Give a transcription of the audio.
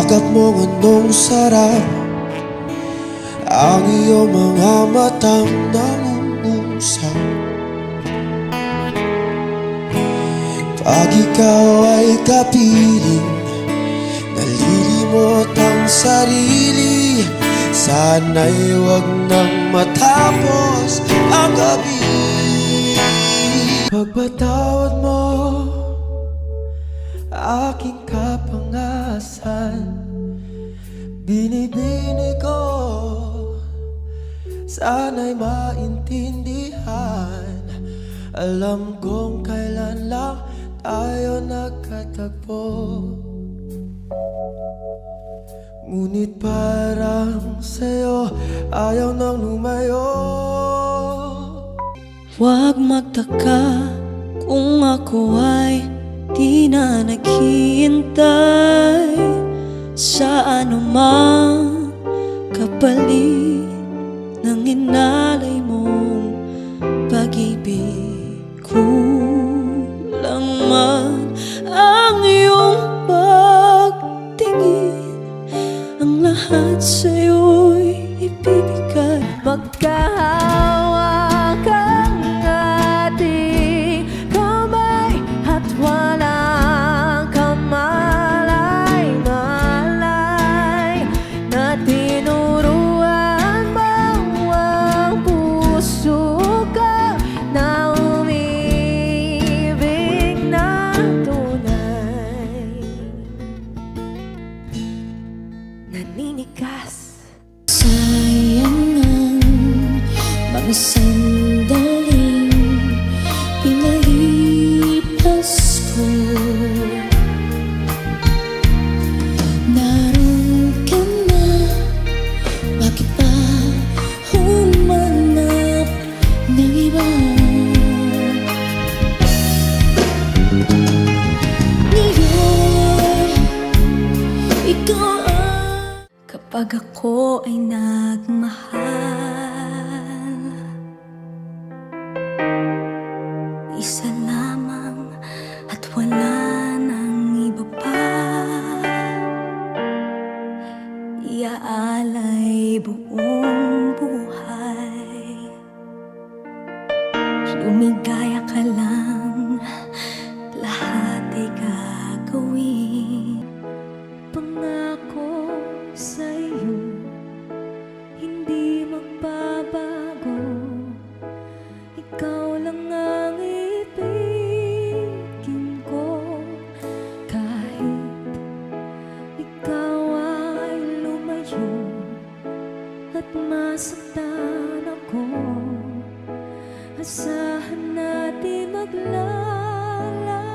Agap mong anong sarap, ang iyong mga matang nangungusap. Pag ikaw ay kapiling, nalilimot ang sarili. Sana'y wag nang matapos ang gabi. Pagpatawad mo aking kapangasan, binibini ko, sana'y maintindihan. Alam kong kailan lang tayo nagkatagpo, ngunit parang sa'yo ayaw nang lumayo. Huwag magtaka kung ako ay di na naghihintay sa anumang kapalit ng inalay mong pag-ibig. Kulang man ang iyong pagtingin, ang lahat sa'yo'y ibibigay. Magkahawakan ating kamay at walang kamalay-malay, na tinuruan mo ang puso ko na umibig na tunay. Naninigas sayang ang mga sandaling pinalipas ko. Naroon ka na, bakit pa humanap ng iba? Ngayon, ikaw ay kapag ako ay nagmahal, isa lamang at wala nang iba pa. Iaalay buong buhay, lumigaya ka lang, lahat ay gagawin. Pangako sa'yo, hindi magbabago, ikaw lang ang ibigin ko. Kahit ikaw ay lumayo at masaktan ako, asahan natin maglaban.